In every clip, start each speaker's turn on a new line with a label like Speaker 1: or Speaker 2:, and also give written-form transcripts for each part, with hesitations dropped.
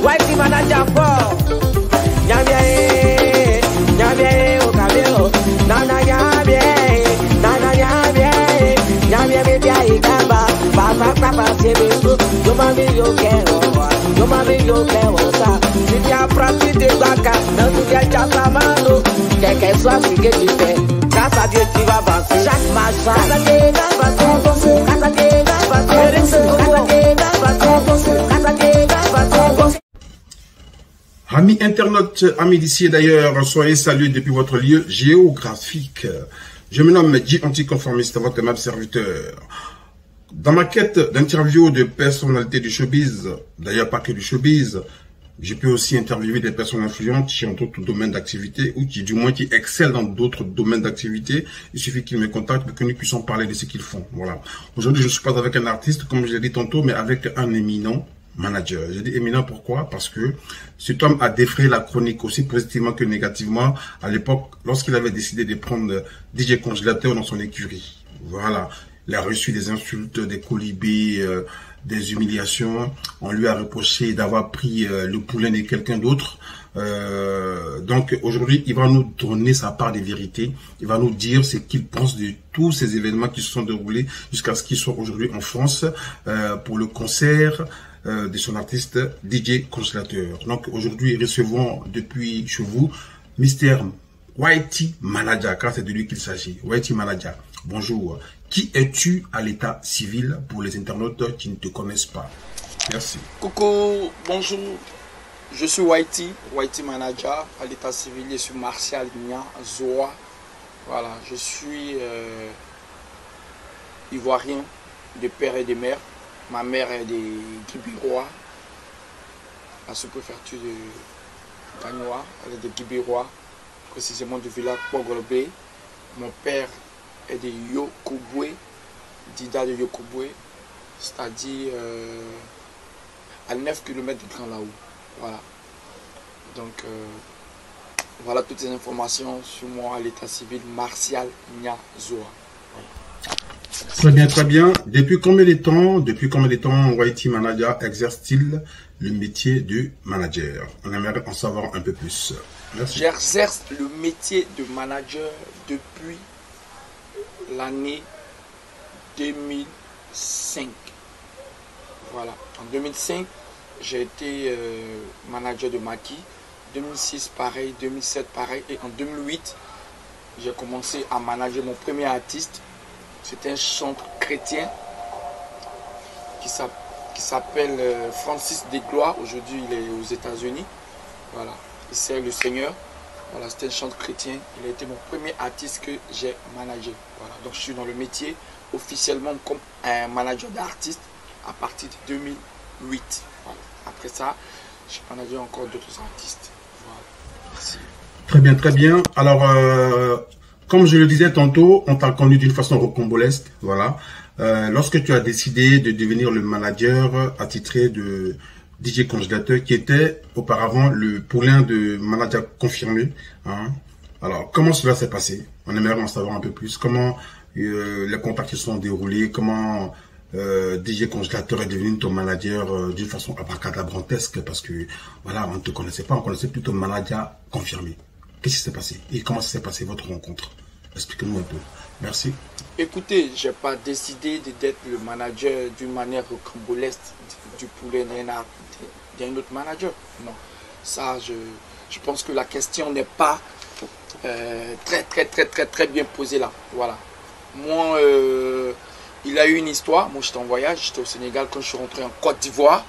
Speaker 1: Whitey manager for Nyabie, Nyabie, Okabio, Nana Nyabie, Nana Nyabie, Nyabie, Nyabie, Ikaba, Papa, Papa, Sebeso, Yomami, Yokero, Yomami, Yokero, si tu as pratique des baka, non, tu viens de mano, quel qu'elle soit, ce que tu fais, grâce à Dieu, tu vas avancer. Chaque matin,
Speaker 2: amis internautes, amis d'ici et d'ailleurs, soyez salués depuis votre lieu géographique. Je me nomme J Anticonformiste, votre aimable serviteur. Dans ma quête d'interview de personnalités du showbiz, d'ailleurs pas que du showbiz, je peux aussi interviewer des personnes influentes qui ont d'autres domaines d'activité ou qui, du moins, qui excellent dans d'autres domaines d'activité. Il suffit qu'ils me contactent pour que nous puissions parler de ce qu'ils font. Voilà. Aujourd'hui, je ne suis pas avec un artiste, comme je l'ai dit tantôt, mais avec un éminent manager. J'ai dit éminent pourquoi? Parce que cet homme a défrayé la chronique aussi positivement que négativement à l'époque lorsqu'il avait décidé de prendre DJ Congélateur dans son écurie. Voilà. Il a reçu des insultes, des colibés, des humiliations. On lui a reproché d'avoir pris le poulain de quelqu'un d'autre. Donc aujourd'hui, il va nous donner sa part des vérités. Il va nous dire ce qu'il pense de tous ces événements qui se sont déroulés jusqu'à ce qu'il soit aujourd'hui en France pour le concert de son artiste DJ Congélateur. Donc aujourd'hui, recevons depuis chez vous Mr. Whitey Manager, car c'est de lui qu'il s'agit. Whitey Manager, bonjour. Qui es-tu à l'état civil pour les internautes qui ne te connaissent pas? Merci.
Speaker 3: Coucou, bonjour. Je suis Whitey Manager à l'état civil. Je suis Martial Nya Zoa. Voilà, je suis ivoirien de père et de mère. Ma mère est des Guibirois, la sous-préfecture de Gagnoa. Elle est de Guibirois, précisément du village Pogolbe. Mon père est de Yokobwe, Dida de Yokobwe, c'est-à-dire à 9 km du Grand Laou. Voilà. Donc, voilà toutes les informations sur moi à l'état civil, Martial Nya Zoa.
Speaker 2: Très bien, très bien. Depuis combien de temps Whitey Manager exerce-t-il le métier de manager? On aimerait en savoir un peu plus. Merci.
Speaker 3: J'exerce le métier de manager depuis l'année 2005. Voilà. En 2005, j'ai été manager de Maki. 2006, pareil. 2007, pareil. Et en 2008, j'ai commencé à manager mon premier artiste. C'était un chanteur chrétien qui s'appelle Francis Desgloires. Aujourd'hui, il est aux États-Unis. Voilà. Il sert le Seigneur. Voilà, c'était un chanteur chrétien. Il a été mon premier artiste que j'ai managé. Voilà. Donc, je suis dans le métier officiellement comme un manager d'artiste à partir de 2008. Voilà. Après ça, j'ai managé encore d'autres artistes. Voilà. Merci.
Speaker 2: Très bien, très bien. Alors, comme je le disais tantôt, on t'a connu d'une façon rocambolesque, voilà. Lorsque tu as décidé de devenir le manager attitré de DJ Congélateur, qui était auparavant le poulain de manager confirmé, hein. Alors, comment cela s'est passé? On aimerait en savoir un peu plus. Comment les contacts se sont déroulés? Comment DJ Congélateur est devenu ton manager d'une façon abracadabrantesque? Parce que, voilà, on ne te connaissait pas, on connaissait plutôt manager confirmé. Qu'est-ce qui s'est passé et comment s'est passée votre rencontre? Expliquez-nous un peu. Merci.
Speaker 3: Écoutez, je n'ai pas décidé d'être le manager d'une manière rocambolesque du poulet d'un autre manager. Non. Ça, je pense que la question n'est pas très bien posée là. Voilà. Moi, il a eu une histoire. Moi, j'étais en voyage. J'étais au Sénégal quand je suis rentré en Côte d'Ivoire.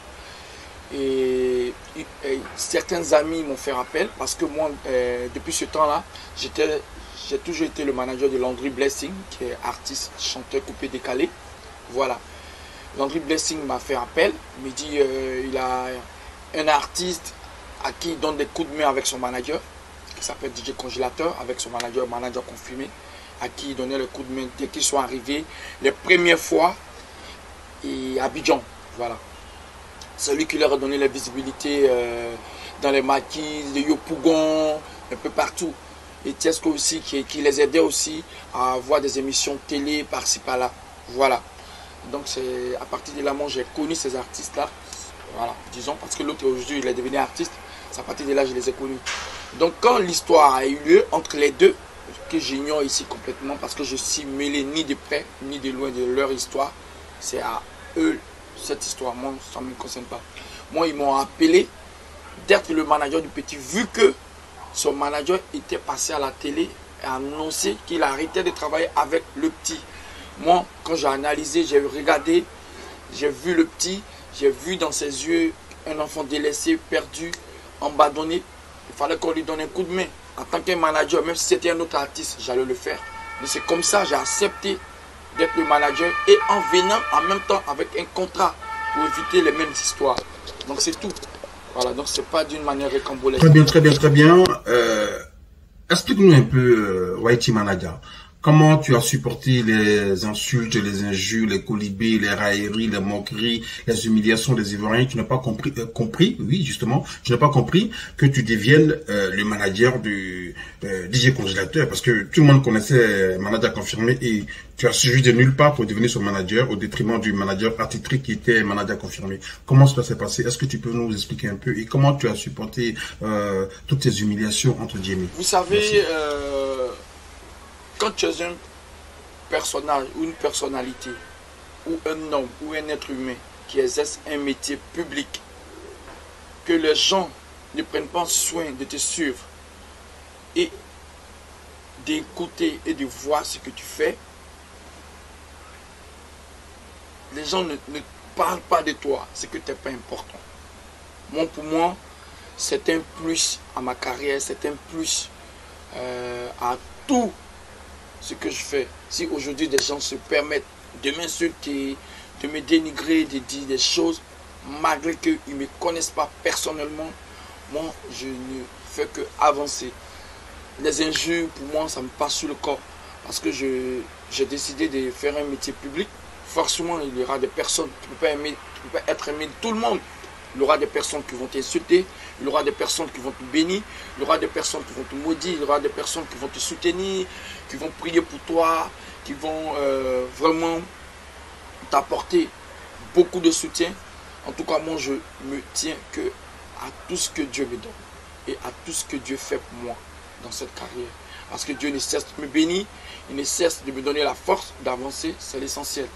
Speaker 3: Et certains amis m'ont fait appel parce que moi, depuis ce temps-là, j'ai toujours été le manager de Landry Blessing, qui est artiste, chanteur, coupé, décalé. Voilà. Landry Blessing m'a fait appel. Il me dit il a un artiste à qui il donne des coups de main avec son manager, qui s'appelle DJ Congélateur, avec son manager confirmé, à qui il donnait le coup de main dès qu'ils sont arrivés les premières fois à Abidjan. Voilà. C'est lui qui leur a donné la visibilité dans les maquis, les Yopougon, un peu partout. Et Tiesco aussi, qui les aidait aussi à avoir des émissions télé par-ci par-là. Voilà. Donc c'est à partir de là, moi j'ai connu ces artistes-là. Voilà, disons, parce que l'autre aujourd'hui, il est devenu artiste. C'est à partir de là, je les ai connus. Donc, quand l'histoire a eu lieu entre les deux, que j'ignore ici complètement, parce que je suis mêlé ni de près, ni de loin de leur histoire, c'est à eux cette histoire. Moi, ça ne me concerne pas. Moi, ils m'ont appelé d'être le manager du petit, vu que son manager était passé à la télé et a annoncé qu'il arrêtait de travailler avec le petit. Moi, quand j'ai analysé, j'ai regardé, j'ai vu le petit, j'ai vu dans ses yeux un enfant délaissé, perdu, abandonné. Il fallait qu'on lui donne un coup de main. En tant que manager, même si c'était un autre artiste, j'allais le faire. Mais c'est comme ça, j'ai accepté d'être le manager et en venant en même temps avec un contrat pour éviter les mêmes histoires. Donc c'est tout. Voilà, donc c'est pas d'une manière récambolesque.
Speaker 2: Très bien, très bien, très bien. Explique-nous un peu, Whitey Manager. Comment tu as supporté les insultes, les injures, les colibés, les railleries, les moqueries, les humiliations des Ivoiriens? Tu n'as pas compris, oui, justement, tu n'as pas compris que tu deviennes le manager du DJ Congélateur, parce que tout le monde connaissait manager confirmé et tu as suivi de nulle part pour devenir son manager au détriment du manager attitré qui était manager confirmé. Comment cela s'est passé? Est-ce que tu peux nous expliquer un peu et comment tu as supporté toutes ces humiliations entre guillemets?
Speaker 3: Vous savez, quand tu es un personnage ou une personnalité, ou un homme ou un être humain qui exerce un métier public, que les gens ne prennent pas soin de te suivre et d'écouter et de voir ce que tu fais, les gens ne parlent pas de toi, c'est que tu n'es pas important. Moi, pour moi, c'est un plus à ma carrière, c'est un plus à tout ce que je fais. Si aujourd'hui des gens se permettent de m'insulter, de me dénigrer, de dire des choses, malgré qu'ils ne me connaissent pas personnellement, moi je ne fais que avancer. Les injures, pour moi, ça me passe sur le corps. Parce que j'ai décidé de faire un métier public. Forcément, il y aura des personnes, tu ne peux pas être aimé de tout le monde. Il y aura des personnes qui vont t'insulter, il y aura des personnes qui vont te bénir, il y aura des personnes qui vont te maudire, il y aura des personnes qui vont te soutenir, qui vont prier pour toi, qui vont vraiment t'apporter beaucoup de soutien. En tout cas, moi, je me tiens que à tout ce que Dieu me donne et à tout ce que Dieu fait pour moi dans cette carrière. Parce que Dieu ne cesse de me bénir, il ne cesse de me donner la force d'avancer, c'est l'essentiel.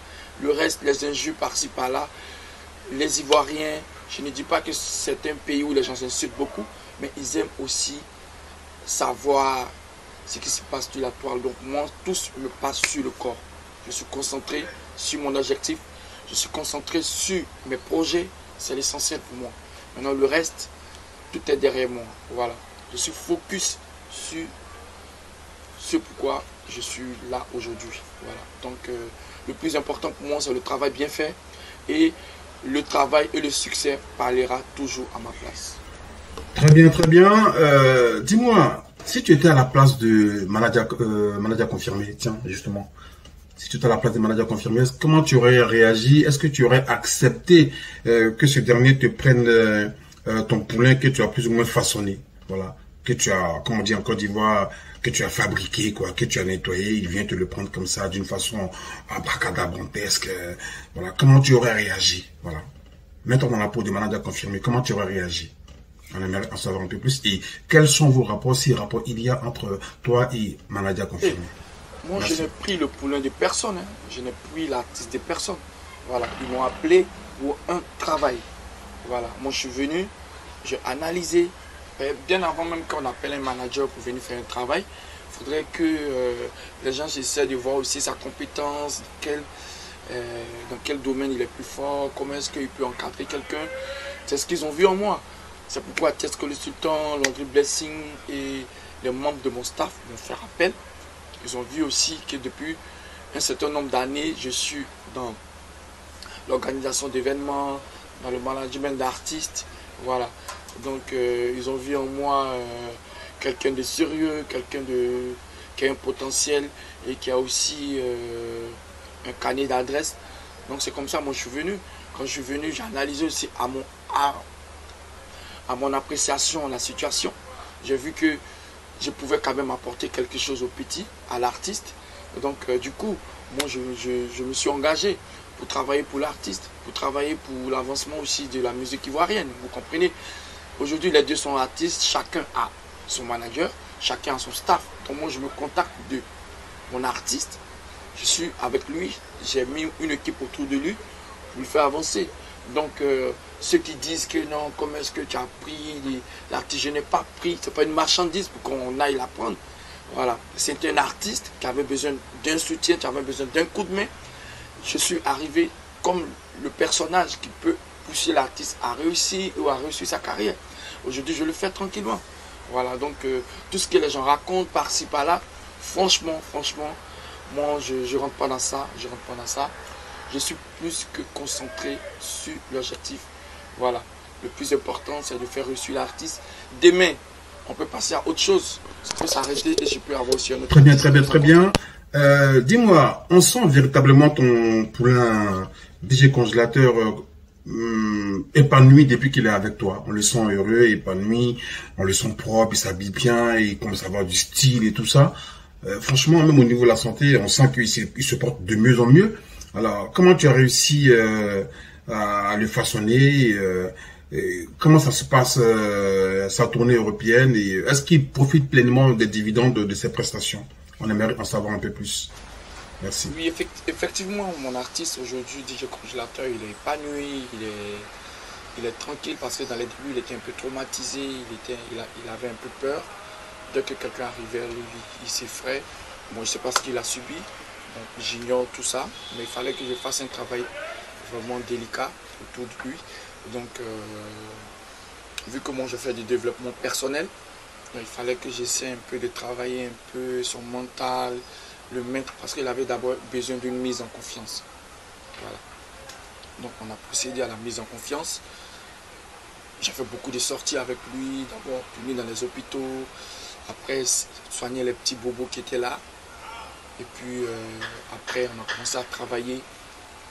Speaker 3: Le reste, les injures par-ci, par-là, les Ivoiriens, je ne dis pas que c'est un pays où les gens s'insultent beaucoup, mais ils aiment aussi savoir ce qui se passe sur la toile. Donc moi, tout me passe sur le corps. Je suis concentré sur mon objectif, je suis concentré sur mes projets, c'est l'essentiel pour moi. Maintenant, le reste, tout est derrière moi. Voilà. Je suis focus sur ce pourquoi je suis là aujourd'hui. Voilà. Donc, le plus important pour moi, c'est le travail bien fait et le travail et le succès parlera toujours à ma place.
Speaker 2: Très bien, très bien. Dis-moi, si tu étais à la place de manager confirmé, tiens, justement, si tu étais à la place de manager confirmé, comment tu aurais réagi? Est-ce que tu aurais accepté que ce dernier te prenne ton poulain que tu as plus ou moins façonné, voilà, que tu as, comme on dit en Côte d'Ivoire, que tu as fabriqué, quoi, que tu as nettoyé, il vient te le prendre comme ça, d'une façon abracadabrantesque, voilà, comment tu aurais réagi, voilà. Mets-toi dans la peau du manager confirmé, comment tu aurais réagi? On aimerait en savoir un peu plus. Et quels sont vos rapports, si rapports il y a entre toi et manager confirmé?
Speaker 3: Moi, merci. Je n'ai pris le poulain de personne, hein. Je n'ai pris l'artiste de personne. Voilà, ils m'ont appelé pour un travail. Voilà, moi je suis venu, j'ai analysé. Bien avant même qu'on appelle un manager pour venir faire un travail, il faudrait que les gens essaient de voir aussi sa compétence, dans quel domaine il est plus fort, comment est-ce qu'il peut encadrer quelqu'un. C'est ce qu'ils ont vu en moi. C'est pourquoi Tesco le Sultan, Landry Blessing et les membres de mon staff m'ont fait appel. Ils ont vu aussi que depuis un certain nombre d'années, je suis dans l'organisation d'événements, dans le management d'artistes. Voilà. Donc ils ont vu en moi quelqu'un de sérieux, quelqu'un qui a un potentiel et qui a aussi un carnet d'adresse. Donc c'est comme ça, moi je suis venu. Quand je suis venu, j'ai analysé aussi à mon appréciation la situation. J'ai vu que je pouvais quand même apporter quelque chose au petit, à l'artiste. Donc du coup, moi je me suis engagé pour travailler pour l'artiste, pour travailler pour l'avancement aussi de la musique ivoirienne. Vous comprenez? Aujourd'hui, les deux sont artistes, chacun a son manager, chacun a son staff. Donc moi, je me contacte de mon artiste, je suis avec lui, j'ai mis une équipe autour de lui pour le faire avancer. Donc, ceux qui disent que non, comment est-ce que tu as pris l'artiste, je n'ai pas pris, c'est pas une marchandise pour qu'on aille la prendre. Voilà, c'était un artiste qui avait besoin d'un soutien, qui avait besoin d'un coup de main. Je suis arrivé comme le personnage qui peut pousser l'artiste à réussir ou à réussir sa carrière. Aujourd'hui, je le fais tranquillement. Voilà, donc tout ce que les gens racontent par-ci, par-là, franchement, moi, je ne rentre pas dans ça, Je suis plus que concentré sur l'objectif. Voilà, le plus important, c'est de faire réussir l'artiste. Demain, on peut passer à autre chose. Ça peut s'arrêter et je peux avoir aussi un autre.
Speaker 2: Très bien. Dis-moi, on sent véritablement ton poulain DJ Congélateur épanoui depuis qu'il est avec toi. On le sent heureux, épanoui, on le sent propre, il s'habille bien, il commence à avoir du style et tout ça. Franchement, même au niveau de la santé, on sent qu'il se porte de mieux en mieux. Alors, comment tu as réussi à le façonner comment ça se passe, sa tournée européenne, et est-ce qu'il profite pleinement des dividendes de ses prestations? On aimerait en savoir un peu plus. Merci.
Speaker 3: Oui, effectivement, mon artiste aujourd'hui, DJ Congélateur, il est épanoui, il est tranquille parce que dans les débuts, il était un peu traumatisé, il avait un peu peur. Dès que quelqu'un arrivait, lui, il s'effraie. Moi, je ne sais pas ce qu'il a subi, j'ignore tout ça, mais il fallait que je fasse un travail vraiment délicat autour de lui. Donc, vu que moi je fais du développement personnel, il fallait que j'essaie un peu de travailler un peu son mental, le mettre, parce qu'il avait d'abord besoin d'une mise en confiance. Voilà. Donc on a procédé à la mise en confiance. J'ai fait beaucoup de sorties avec lui, d'abord tourner dans les hôpitaux, après soigner les petits bobos qui étaient là. Et puis après on a commencé à travailler.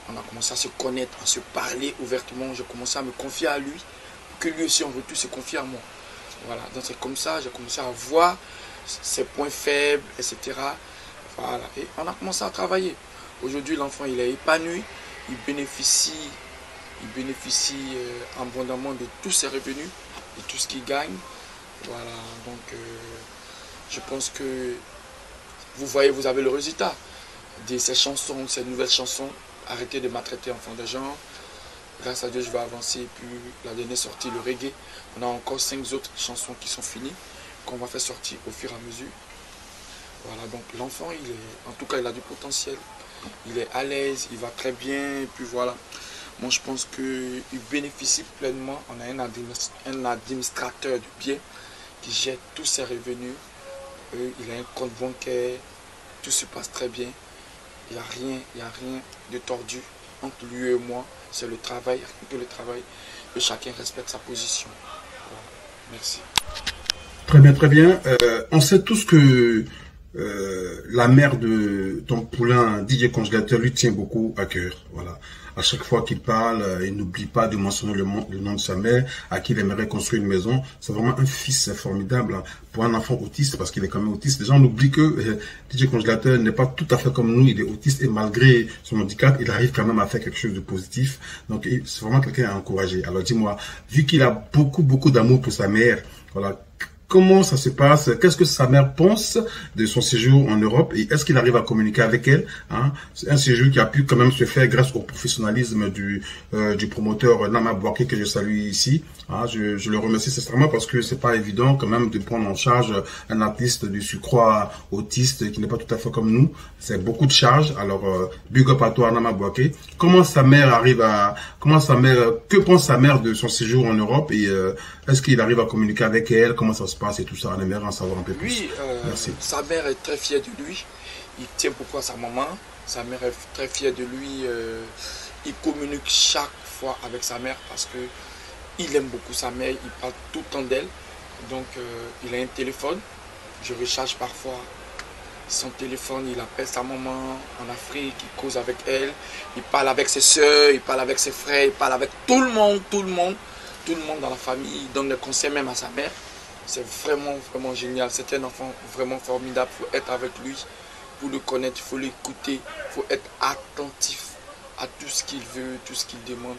Speaker 3: On a commencé à se connaître, à se parler ouvertement. J'ai commencé à me confier à lui, pour que lui aussi en retour se confie à moi. Voilà, donc c'est comme ça, j'ai commencé à voir ses points faibles, etc. Voilà, et on a commencé à travailler. Aujourd'hui, l'enfant, il est épanoui, il bénéficie abondamment de tous ses revenus, de tout ce qu'il gagne. Voilà, donc je pense que vous voyez, vous avez le résultat de ces chansons, ces nouvelles chansons. Arrêtez de maltraiter enfants des gens. Grâce à Dieu, je vais avancer. Et puis la dernière sortie, le reggae. On a encore 5 autres chansons qui sont finies, qu'on va faire sortir au fur et à mesure. Voilà, donc l'enfant, en tout cas, il a du potentiel. Il est à l'aise, il va très bien. Et puis voilà. Moi, je pense qu'il bénéficie pleinement. On a un administrateur de biens qui gère tous ses revenus. Il a un compte bancaire. Tout se passe très bien. Il n'y a rien de tordu entre lui et moi. C'est le travail, que le travail. Et chacun respecte sa position. Voilà. Merci.
Speaker 2: Très bien. On sait tous que la mère de ton poulain DJ Congélateur lui tient beaucoup à cœur. Voilà. À chaque fois qu'il parle, il n'oublie pas de mentionner le nom de sa mère, à qui il aimerait construire une maison. C'est vraiment un fils formidable pour un enfant autiste, parce qu'il est quand même autiste. Les gens oublient que DJ Congélateur n'est pas tout à fait comme nous, il est autiste, et malgré son handicap, il arrive quand même à faire quelque chose de positif. Donc, c'est vraiment quelqu'un à encourager. Alors, dis-moi, vu qu'il a beaucoup d'amour pour sa mère, voilà, comment ça se passe? Qu'est-ce que sa mère pense de son séjour en Europe? Et est-ce qu'il arrive à communiquer avec elle? C'est un séjour qui a pu quand même se faire grâce au professionnalisme du promoteur Nama Bouaké, que je salue ici. Je le remercie sincèrement, parce que c'est pas évident quand même de prendre en charge un artiste du surcroît autiste qui n'est pas tout à fait comme nous. C'est beaucoup de charges. Alors, big up à toi, Nama Bouaké. Que pense sa mère de son séjour en Europe, et est-ce qu'il arrive à communiquer avec elle? Comment ça se passe et tout ça? On aimerait en savoir un peu plus.
Speaker 3: Oui, merci. Sa mère est très fière de lui. Il tient beaucoup à sa maman. Sa mère est très fière de lui. Il communique chaque fois avec sa mère parce que il aime beaucoup sa mère. Il parle tout le temps d'elle. Donc, il a un téléphone. Je recharge parfois son téléphone. Il appelle sa maman en Afrique. Il cause avec elle. Il parle avec ses soeurs. Il parle avec ses frères. Il parle avec tout le monde dans la famille. Il donne des conseils même à sa mère. C'est vraiment génial. C'est un enfant vraiment formidable. Il faut être avec lui pour le connaître. Il faut l'écouter. Il faut être attentif à tout ce qu'il veut, tout ce qu'il demande.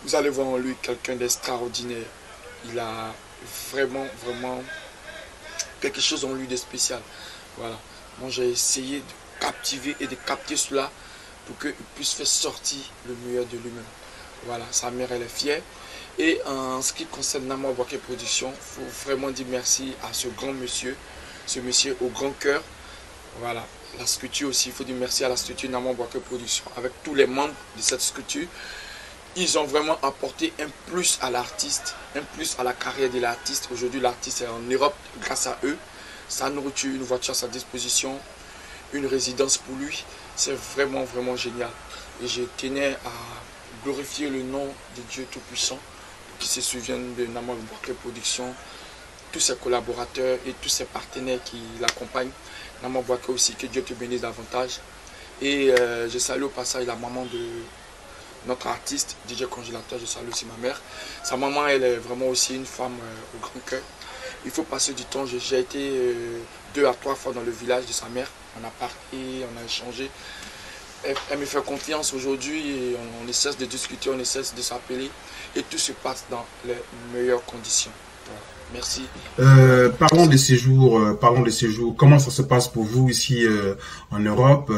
Speaker 3: Vous allez voir en lui quelqu'un d'extraordinaire. Il a vraiment quelque chose en lui de spécial. Voilà. Moi, j'ai essayé de captiver et de capter cela pour qu'il puisse faire sortir le meilleur de lui-même. Voilà, sa mère, elle est fière. Et en ce qui concerne Nama Bouaké Production, il faut vraiment dire merci à ce grand monsieur, ce monsieur au grand cœur. Voilà, la structure aussi, il faut dire merci à la structure Nama Bouaké Production, avec tous les membres de cette structure. Ils ont vraiment apporté un plus à l'artiste, un plus à la carrière de l'artiste. Aujourd'hui, l'artiste est en Europe grâce à eux. Sa nourriture, une voiture à sa disposition, une résidence pour lui. C'est vraiment génial. Et je tenais à glorifier le nom de Dieu Tout-Puissant, qui se souviennent de Nama Bouaké Production, tous ses collaborateurs et tous ses partenaires qui l'accompagnent. Nama Bouaké aussi, que Dieu te bénisse davantage. Et je salue au passage la maman de notre artiste, DJ Congélateur, je salue aussi ma mère. Sa maman, elle est vraiment aussi une femme au grand cœur. Il faut passer du temps. J'ai été 2 à 3 fois dans le village de sa mère. On a parlé, on a échangé. Elle me fait confiance aujourd'hui et on ne cesse de discuter, on ne cesse de s'appeler. Et tout se passe dans les meilleures conditions. Voilà. Merci.
Speaker 2: Parlons des séjours. Comment ça se passe pour vous ici en Europe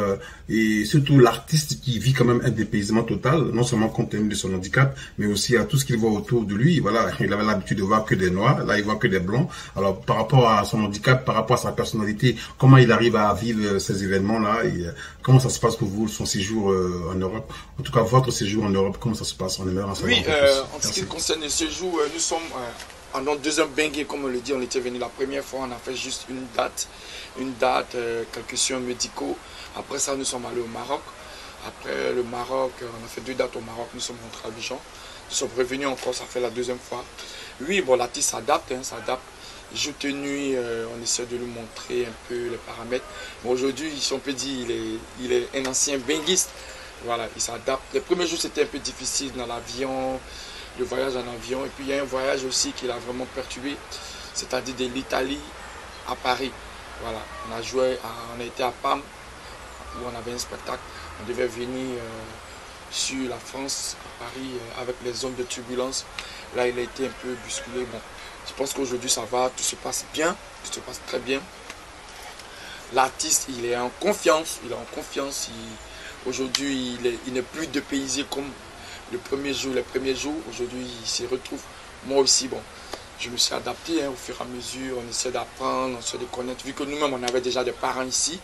Speaker 2: et surtout l'artiste qui vit quand même un dépaysement total, non seulement compte tenu de son handicap, mais aussi à tout ce qu'il voit autour de lui. Voilà, il avait l'habitude de voir que des noirs, là il voit que des blancs. Alors par rapport à son handicap, par rapport à sa personnalité, comment il arrive à vivre ces événements-là et comment ça se passe pour vous, son séjour en Europe? En tout cas, votre séjour en Europe, comment ça se passe? On aimerait en savoir un peu plus.
Speaker 3: En ce qui concerne le séjour, nous sommes en notre deuxième bengue, comme on le dit. On était venu la première fois, on a fait juste une date, quelques soins médicaux. Après ça, nous sommes allés au Maroc. Après le Maroc, on a fait 2 dates au Maroc, nous sommes rentrés à Abidjan. Nous sommes revenus encore, ça fait la deuxième fois. Oui, bon, l'artiste s'adapte, s'adapte. Jour et nuit, on essaie de lui montrer un peu les paramètres. Mais aujourd'hui, si on peut dire, il est un ancien benguiste. Voilà, il s'adapte. Les premiers jours, c'était un peu difficile dans l'avion, le voyage en avion. Et puis, il y a un voyage aussi qui l'a vraiment perturbé, c'est-à-dire de l'Italie à Paris. Voilà, on a été à Pam, où on avait un spectacle. On devait venir sur la France, à Paris, avec les zones de turbulence. Là, il a été un peu bousculé. Bon, je pense qu'aujourd'hui, ça va, tout se passe bien, tout se passe très bien. L'artiste, il est en confiance, aujourd'hui, il n'est plus dépaysé comme les premiers jours. Aujourd'hui, il se retrouve. Moi aussi, bon, je me suis adapté au fur et à mesure. On essaie d'apprendre, on essaie de connaître. Vu que nous-mêmes, on avait déjà des parents ici.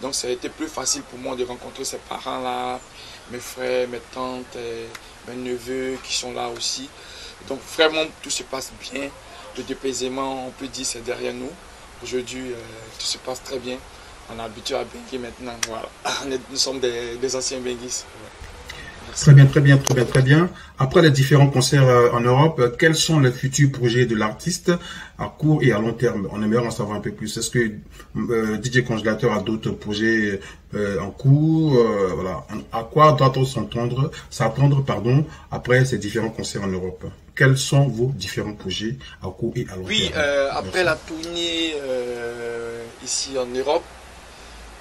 Speaker 3: Donc, ça a été plus facile pour moi de rencontrer ces parents-là, mes frères, mes tantes, mes neveux qui sont là aussi. Donc, vraiment, tout se passe bien. Le dépaysement, on peut dire, c'est derrière nous. Aujourd'hui, tout se passe très bien. On est habitué à benguer maintenant. Voilà. Nous sommes des anciens benguistes.
Speaker 2: Très bien. Après les différents concerts en Europe, quels sont les futurs projets de l'artiste à court et à long terme? On aimerait en savoir un peu plus. Est-ce que DJ Congélateur a d'autres projets en cours? Voilà. À quoi doit-on s'attendre après ces différents concerts en Europe? Quels sont vos différents projets à court et à long terme?
Speaker 3: Oui, après la tournée ici en Europe,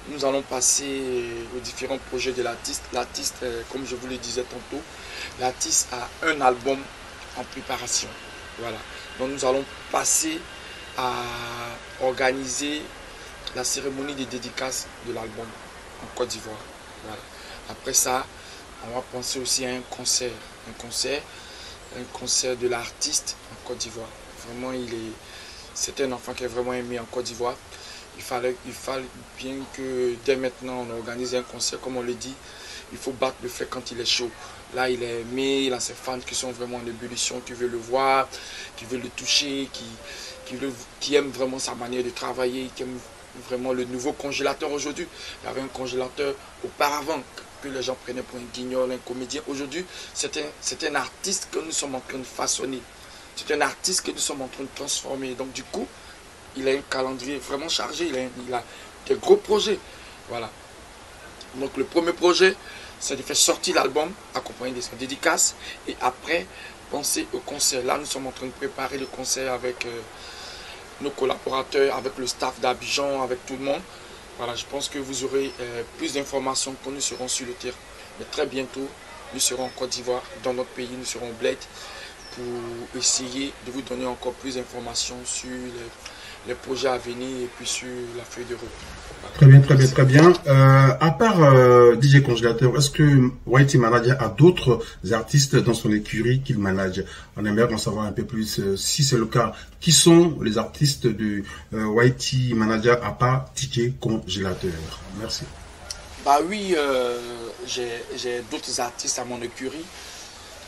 Speaker 3: nous allons passer aux différents projets de l'artiste. L'artiste, comme je vous le disais tantôt, l'artiste a un album en préparation. Voilà. Donc nous allons passer à organiser la cérémonie de dédicace de l'album en Côte d'Ivoire. Voilà. Après ça, on va penser aussi à un concert de l'artiste en Côte d'Ivoire. Vraiment, c'est un enfant qui est vraiment aimé en Côte d'Ivoire. Il fallait bien que dès maintenant on organise un concert, comme on le dit, il faut battre le fait quand il est chaud. Là il est aimé, il a ses fans qui sont vraiment en ébullition, qui veulent le voir, qui veulent le toucher, qui aiment vraiment sa manière de travailler, qui aiment vraiment le nouveau congélateur aujourd'hui. Il y avait un congélateur auparavant que les gens prenaient pour un guignol, un comédien. Aujourd'hui, c'est un artiste que nous sommes en train de façonner. C'est un artiste que nous sommes en train de transformer. Donc du coup, il a un calendrier vraiment chargé, il a des gros projets. Voilà. Donc le premier projet, c'est de faire sortir l'album, accompagné de son dédicace. Et après, penser au concert. Là, nous sommes en train de préparer le concert avec nos collaborateurs, avec le staff d'Abidjan, avec tout le monde. Voilà, je pense que vous aurez plus d'informations quand nous serons sur le terrain. Mais très bientôt, nous serons en Côte d'Ivoire, dans notre pays, nous serons au Bled pour essayer de vous donner encore plus d'informations sur les projets à venir et puis sur la feuille de route.
Speaker 2: Très bien, très bien, très bien. À part DJ Congélateur, est-ce que Whitey Manager a d'autres artistes dans son écurie qu'il manage? On aimerait en savoir un peu plus. Si c'est le cas, qui sont les artistes de Whitey Manager à part DJ Congélateur? Merci.
Speaker 3: Bah oui, j'ai d'autres artistes à mon écurie.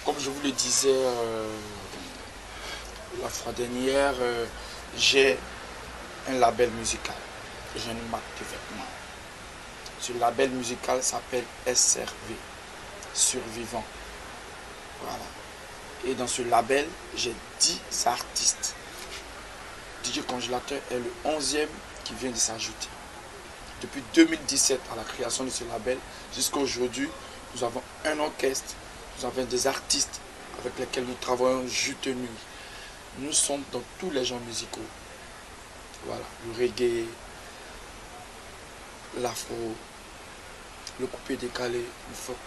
Speaker 3: Comme je vous le disais la fois dernière, j'ai un label musical. J'ai une marque de vêtements. Ce label musical s'appelle SRV, Survivant. Voilà. Et dans ce label, j'ai 10 artistes. DJ Congélateur est le 11e qui vient de s'ajouter. Depuis 2017, à la création de ce label, jusqu'à aujourd'hui, nous avons un orchestre, nous avons des artistes avec lesquels nous travaillons jour et nuit. Nous sommes dans tous les genres musicaux. Voilà, le reggae, l'afro, le coupé décalé,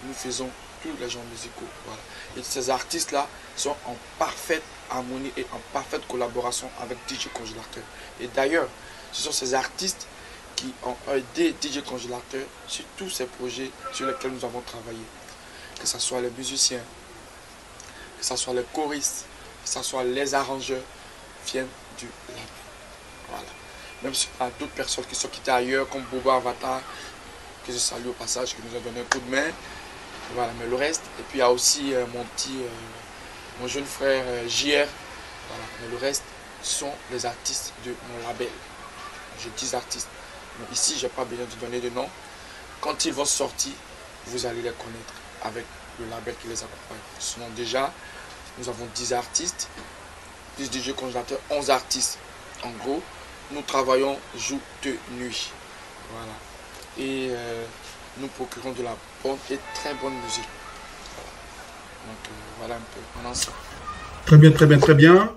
Speaker 3: nous faisons tous les genres musicaux. Voilà. Et ces artistes-là sont en parfaite harmonie et en parfaite collaboration avec DJ Congélateur. Et d'ailleurs, ce sont ces artistes qui ont aidé DJ Congélateur sur tous ces projets sur lesquels nous avons travaillé. Que ce soit les musiciens, que ce soit les choristes, que ce soit les arrangeurs, viennent du label. Voilà. Même s'il y a d'autres personnes qui sont quittées ailleurs, comme Bobo Avatar, que je salue au passage, qui nous a donné un coup de main. Voilà, mais le reste, et puis il y a aussi mon jeune frère JR. Voilà, mais le reste sont les artistes de mon label. J'ai 10 artistes. Mais ici, je n'ai pas besoin de donner de nom. Quand ils vont sortir, vous allez les connaître avec le label qui les accompagne. Sinon déjà, nous avons 10 artistes, plus DJ Congélateur, 11 artistes. En gros, nous travaillons jour et nuit. Voilà. Et nous procurons de la bonne et très bonne musique. Donc voilà un peu mon ensemble.
Speaker 2: Très bien, très bien, très bien.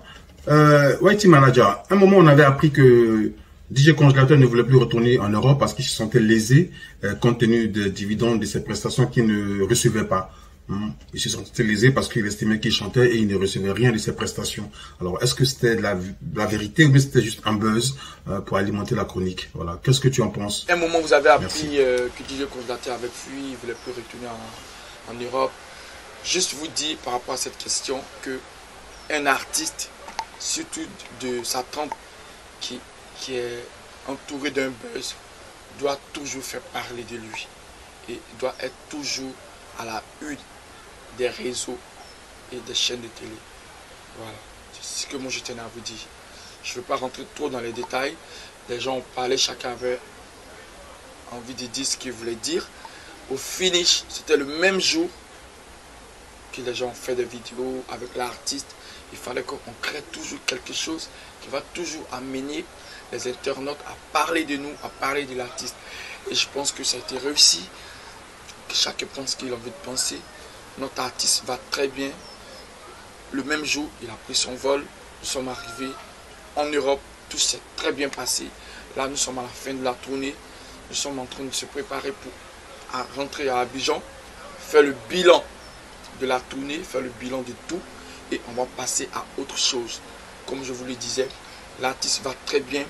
Speaker 2: Whitey Manager, à un moment on avait appris que DJ Congélateur ne voulait plus retourner en Europe parce qu'il se sentait lésé compte tenu des dividendes de ses prestations qu'il ne recevait pas. Il se sentait lésé parce qu'il estimait qu'il chantait et il ne recevait rien de ses prestations. Alors, est-ce que c'était la vérité ou bien c'était juste un buzz pour alimenter la chronique? Voilà. Qu'est-ce que tu en penses?
Speaker 3: À un moment, vous avez appris que DJ Congélateur avait fui, il ne voulait plus retourner en Europe. Juste vous dire par rapport à cette question que un artiste, surtout de sa trempe qui est entouré d'un buzz, doit toujours faire parler de lui et doit être toujours à la une des réseaux et des chaînes de télé. Voilà, c'est ce que moi je tenais à vous dire. Je ne veux pas rentrer trop dans les détails. Les gens ont parlé, chacun avait envie de dire ce qu'il voulait dire. Au finish, c'était le même jour que les gens ont fait des vidéos avec l'artiste. Il fallait qu'on crée toujours quelque chose qui va toujours amener les internautes à parler de nous, à parler de l'artiste. Et je pense que ça a été réussi. Que chacun pense ce qu'il a envie de penser. Notre artiste va très bien. Le même jour, il a pris son vol. Nous sommes arrivés en Europe. Tout s'est très bien passé. Là, nous sommes à la fin de la tournée. Nous sommes en train de se préparer pour rentrer à Abidjan, faire le bilan de la tournée, faire le bilan de tout. Et on va passer à autre chose. Comme je vous le disais, l'artiste va très bien.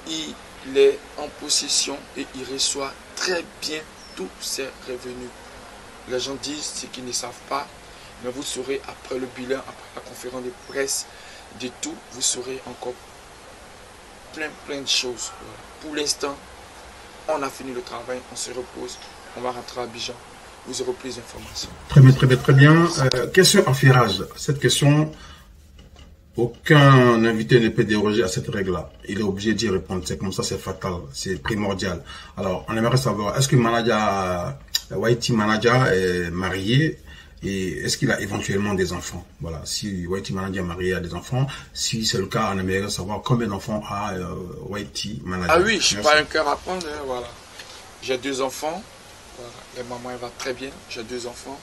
Speaker 3: Il est en possession et il reçoit très bien tous ses revenus. Les gens disent ce qu'ils ne savent pas, mais vous saurez après le bilan, après la conférence de presse, de tout, vous saurez encore plein de choses. Voilà. Pour l'instant, on a fini le travail, on se repose, on va rentrer à Abidjan, vous aurez plus d'informations.
Speaker 2: Très bien, très bien, très bien. Question affairage. Cette question, aucun invité ne peut déroger à cette règle-là. Il est obligé d'y répondre. C'est comme ça, c'est fatal, c'est primordial. Alors, on aimerait savoir, est-ce que Whitey Manager est marié et est-ce qu'il a éventuellement des enfants? Voilà, si Whitey Manager est marié à des enfants, si c'est le cas, on aimerait savoir combien d'enfants a Whitey Manager.
Speaker 3: Ah oui, je ne suis pas un cœur à prendre, hein, voilà. J'ai 2 enfants, voilà. Et maman elle va très bien, j'ai 2 enfants.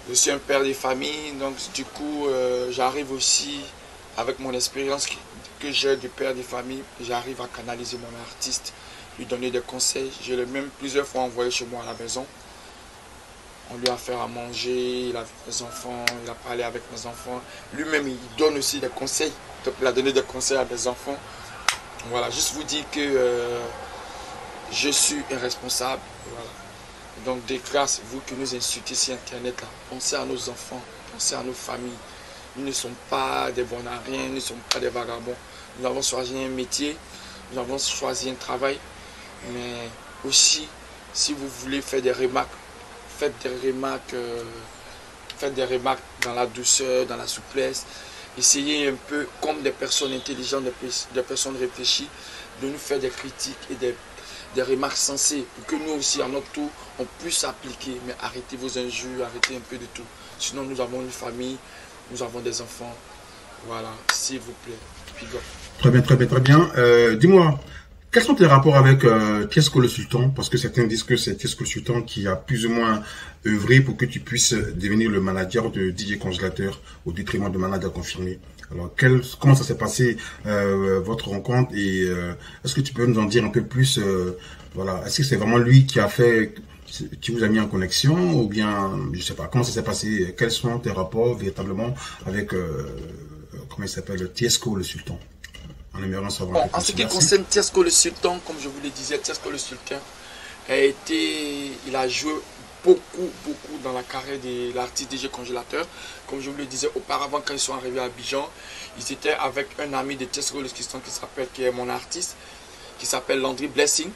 Speaker 3: Je suis un père de famille, donc du coup, j'arrive aussi avec mon expérience que j'ai de père de famille, j'arrive à canaliser mon artiste, lui donner des conseils. Je l'ai même plusieurs fois envoyé chez moi à la maison. On lui a fait à manger, il a vu mes enfants, il a parlé avec mes enfants. Lui-même, il donne aussi des conseils. Donc, il a donné des conseils à mes enfants. Voilà, juste vous dire que je suis un responsable. Voilà. Donc, de grâce, vous qui nous insultez sur Internet, là, pensez à nos enfants, pensez à nos familles. Nous ne sommes pas des bons à rien, nous ne sommes pas des vagabonds. Nous avons choisi un métier, nous avons choisi un travail. Mais aussi, si vous voulez faire des remarques, faites des remarques dans la douceur, dans la souplesse. Essayez un peu, comme des personnes intelligentes, des personnes réfléchies, de nous faire des critiques et des remarques sensées pour que nous aussi, à notre tour, on puisse appliquer. Mais arrêtez vos injures, arrêtez un peu de tout. Sinon, nous avons une famille, nous avons des enfants. Voilà, s'il vous plaît.
Speaker 2: Très bien, très bien, très bien. Dis-moi, quels sont tes rapports avec Tiesco le Sultan? Parce que certains disent que c'est Tiesco le Sultan qui a plus ou moins œuvré pour que tu puisses devenir le manager de DJ Congélateur au détriment de manager confirmé. Alors, comment ça s'est passé votre rencontre et est-ce que tu peux nous en dire un peu plus voilà, est-ce que c'est vraiment lui qui vous a mis en connexion ou bien, je sais pas, comment ça s'est passé? Quels sont tes rapports véritablement avec, comment il s'appelle, Tiesco le Sultan? On aimerait en savoir.
Speaker 3: Bon, en ce qui concerne Tiesco le Sultan, comme je vous le disais, Tiesco le Sultan il a joué beaucoup dans la carrière de l'artiste DJ Congélateur. Comme je vous le disais auparavant, quand ils sont arrivés à Abidjan, ils étaient avec un ami de Tiesco le Sultan qui est mon artiste, qui s'appelle Landry Blessing.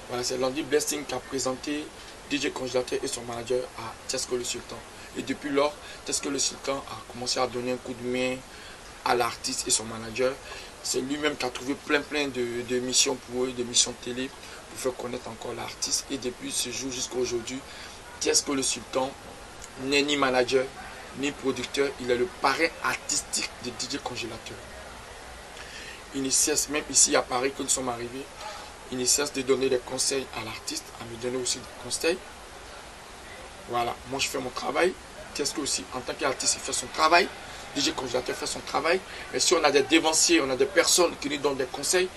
Speaker 3: Voilà, c'est Landry Blessing qui a présenté DJ Congélateur et son manager à Tiesco le Sultan. Et depuis lors, Tiesco le Sultan a commencé à donner un coup de main à l'artiste et son manager. C'est lui-même qui a trouvé plein de missions pour eux, de missions télé, pour faire connaître encore l'artiste. Et depuis ce jour jusqu'à aujourd'hui, Tiesco le Sultan n'est ni manager, ni producteur. Il est le parrain artistique de DJ Congélateur. Il ne cesse, même ici à Paris, quand nous sommes arrivés, il ne cesse de donner des conseils à l'artiste, à me donner aussi des conseils. Voilà, moi je fais mon travail. Tiesco aussi, en tant qu'artiste, il fait son travail. DJ Congélateur fait son travail. Mais si on a des dévanciers, on a des personnes qui nous donnent des conseils,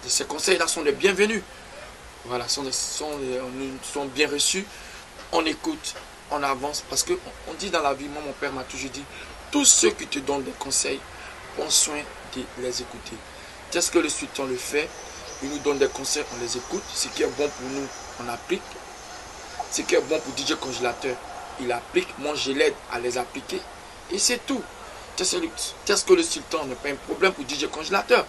Speaker 3: ces conseils-là sont les bienvenus. Voilà, sont bien reçus. On écoute, on avance. Parce qu'on dit dans la vie, moi mon père m'a toujours dit, tous ceux qui te donnent des conseils, prends soin de les écouter. Tiesco le Sultan le fait, il nous donne des conseils, on les écoute. Ce qui est bon pour nous, on applique. Ce qui est bon pour DJ Congélateur, il applique. Moi, je l'aide à les appliquer. Et c'est tout. Tiesco le Sultan n'est pas un problème pour DJ Congélateur.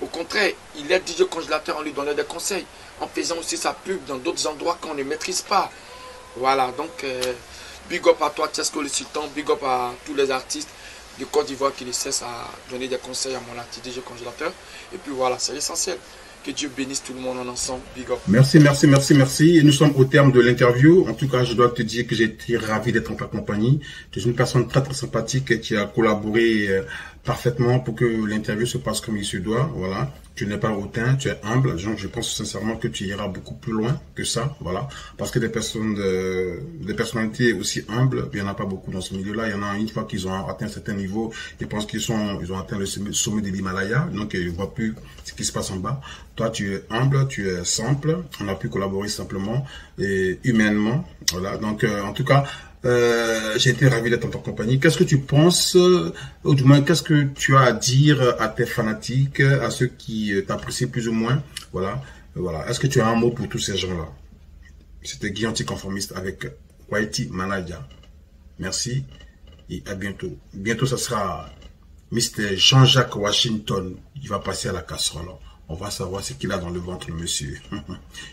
Speaker 3: Au contraire, il aide DJ Congélateur en lui donnant des conseils, en faisant aussi sa pub dans d'autres endroits qu'on ne maîtrise pas. Voilà, donc big up à toi Tiesco le Sultan, big up à tous les artistes de Côte d'Ivoire qui ne cessent à donner des conseils à mon artiste DJ Congélateur. Et puis voilà, c'est l'essentiel. Que Dieu bénisse tout le monde en ensemble. Big up.
Speaker 2: Merci. Et nous sommes au terme de l'interview. En tout cas, je dois te dire que j'ai été ravi d'être en ta compagnie. Tu es une personne très sympathique qui a collaboré parfaitement pour que l'interview se passe comme il se doit. Voilà. Tu n'es pas hautain, tu es humble. Donc, je pense sincèrement que tu iras beaucoup plus loin que ça. Voilà. Parce que des personnalités aussi humbles, il n'y en a pas beaucoup dans ce milieu-là. Il y en a une fois qu'ils ont atteint un certain niveau, ils pensent ils ont atteint le sommet de l'Himalaya. Donc, ils ne voient plus ce qui se passe en bas. Toi, tu es humble, tu es simple. On a pu collaborer simplement et humainement. Voilà. Donc, en tout cas, j'ai été ravi d'être en ta compagnie. Qu'est-ce que tu penses, ou du moins, qu'est-ce que tu as à dire à tes fanatiques, à ceux qui t'apprécient plus ou moins? Voilà. Voilà. Est-ce que tu as un mot pour tous ces gens-là? C'était Guy Anticonformiste avec Whitey Manager. Merci et à bientôt. Bientôt, ça sera Mr. Jean-Jacques Washington. Il va passer à la casserole. On va savoir ce qu'il a dans le ventre, le monsieur.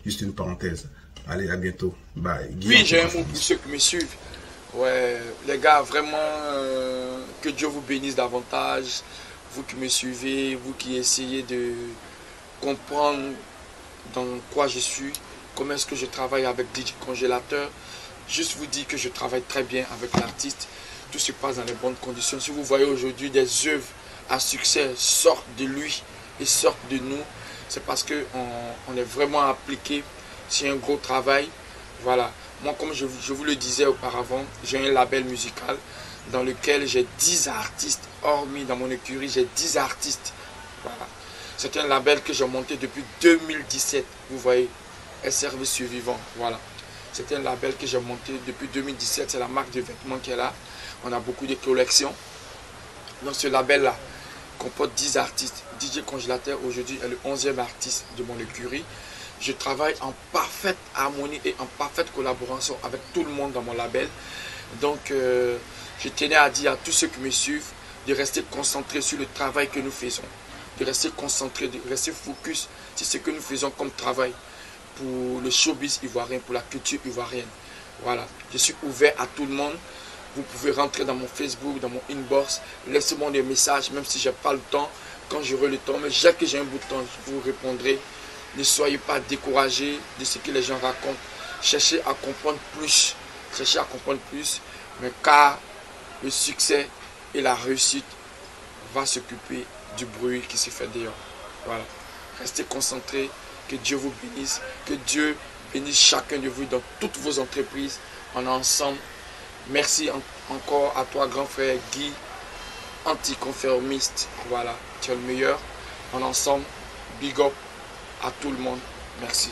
Speaker 2: Juste une parenthèse. Allez, à bientôt. Bye.
Speaker 3: Oui, j'ai un mot pour ceux qui me suivent. Ouais, les gars, vraiment, que Dieu vous bénisse davantage. Vous qui me suivez, vous qui essayez de comprendre dans quoi je suis, comment est-ce que je travaille avec DJ Congélateur. Juste vous dire que je travaille très bien avec l'artiste. Tout se passe dans les bonnes conditions. Si vous voyez aujourd'hui des œuvres à succès sortent de lui et sortent de nous, c'est parce qu'on est vraiment appliqué. C'est un gros travail. Voilà. Moi, comme je vous le disais auparavant, j'ai un label musical dans lequel j'ai 10 artistes. Hormis dans mon écurie, j'ai 10 artistes. Voilà. C'est un label que j'ai monté depuis 2017. Vous voyez, un service survivant. Voilà. C'est un label que j'ai monté depuis 2017. C'est la marque de vêtements qui est là. On a beaucoup de collections. Donc ce label-là comporte 10 artistes. DJ Congélateur aujourd'hui est le 11e artiste de mon écurie. Je travaille en parfaite harmonie et en parfaite collaboration avec tout le monde dans mon label. Donc je tenais à dire à tous ceux qui me suivent de rester concentrés sur le travail que nous faisons. De rester concentrés, de rester focus sur ce que nous faisons comme travail pour le showbiz ivoirien, pour la culture ivoirienne. Voilà, je suis ouvert à tout le monde. Vous pouvez rentrer dans mon Facebook, dans mon inbox, laissez-moi des messages, même si je n'ai pas le temps, quand j'aurai le temps. Mais dès que j'ai un bout de temps, je vous répondrai. Ne soyez pas découragés de ce que les gens racontent. Cherchez à comprendre plus. Cherchez à comprendre plus. Mais car le succès et la réussite va s'occuper du bruit qui se fait dehors. Voilà. Restez concentrés. Que Dieu vous bénisse. Que Dieu bénisse chacun de vous dans toutes vos entreprises. On est ensemble. Merci encore à toi, grand frère Guy, anticonformiste. Voilà, tu es le meilleur. On est ensemble. Big up à tout le monde. Merci.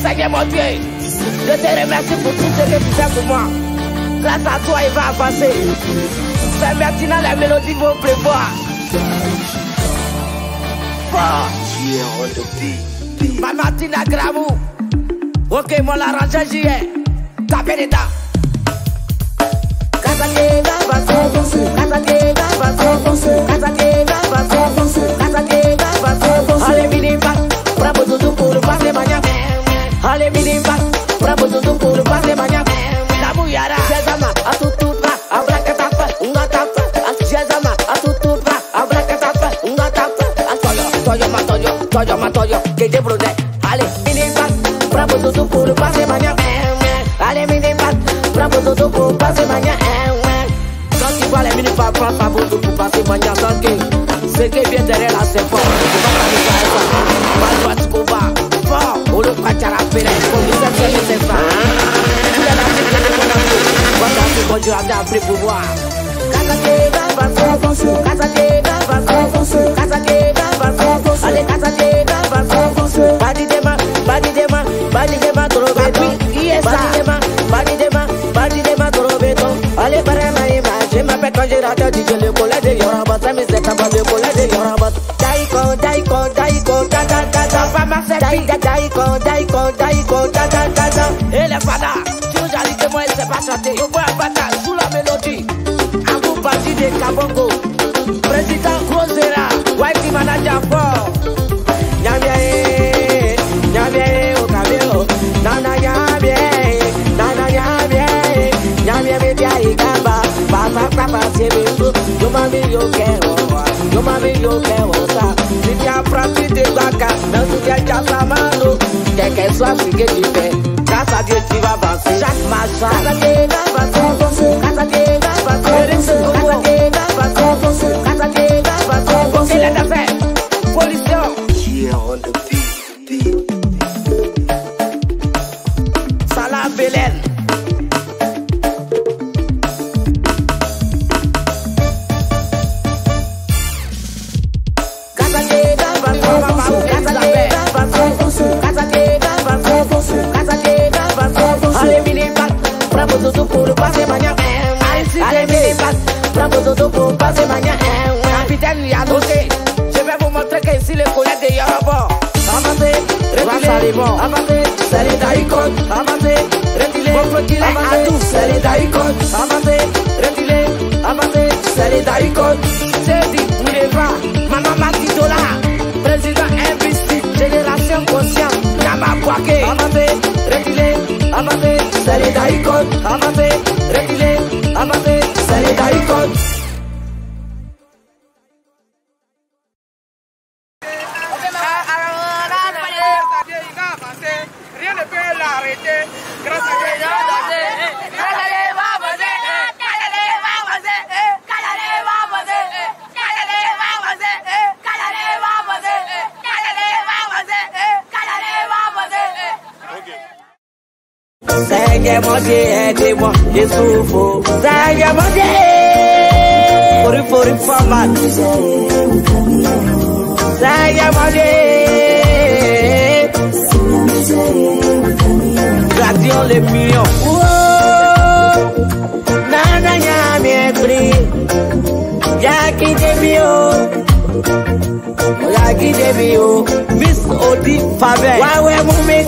Speaker 1: Seigneur mon Dieu, je te remercie pour tout ce que tu fais pour moi. Grâce à toi, il va avancer. C'est maintenant la mélodie vont prévoir. Ma Martina Gramou. Ok, mon l'arrangeur j'y ai. Tapez les dents. Allez, minimum, bravo tout pour le passer manière. Allez, minimum, bravo tout pour le passer manière. La bouillara, Jezama, à tout va, à bracatapa, on a tapé. Jezama, à tout va, à bracatapa, on a tapé. Toyo, matoyo, que te brode. Allez, minimum, bravo tout pour le passer manière. Allez, minimum, bravo tout pour le passer manière. Quand tu vois les minutes par France, pas beaucoup pour passer manière sans que ce qui vient derrière là c'est fort. Tu vas pas fort, on le prend à la peine, on nous a fait c'est ça. Tu l'as appris de mon amour, voilà ce que Dieu a appris pour voir. Allez, allez, je m'appelle Congélateur, DJ le collège de Yoruba, ça me c'est capable de collège de Yoruba. Daiko, ta femme Daiko, ta. Et les fadas, tu nous as dit que moi elle sait pas chanter. Je vois un bâtard sous la mélodie. Un groupe parti de Kabongo. Président Rosera, Whitey Manager fort. Nyamie, au cabello. Nana Nyamie, baby, I gamba. Papa, c'est beau. Yo mami, yo kero, ça. Si tu as frappé des bacs, même si tu as déjà sa mano. Quel qu'elle soit, ce que tu fais. Grâce à Dieu, tu vas avancer. Chaque machin. Il est d'affaires. Pollution. Salah Belen. Allez, minimum, bravo tout pour le passer manière. Allez, minimum, bravo tout pour le passer manière. Capitaine, il a noté. Je vais vous montrer que ici les collègues de Yoruba. Avancez, avancez, c'est les daïkots. Avancez, reculez, à tous, c'est les daïkots. Avancez, reculez, avancez, c'est les daïkots. C'est dit, vous les pas, maman Matitola, président investi, génération consciente, Nama Kwake. Avancez, reculez, avancez, c'est les daïkots. Avancez, reculez, avancez, c'est les daïkots.
Speaker 4: Rien ne peut l'arrêter grâce à Dieu.
Speaker 1: Sege moje edemo Yesufu. Sege moje Fori format. Sege moje Radio les millions. Nana nyami ekri. Jackie Debio, Miss Odi Faber. Why we move me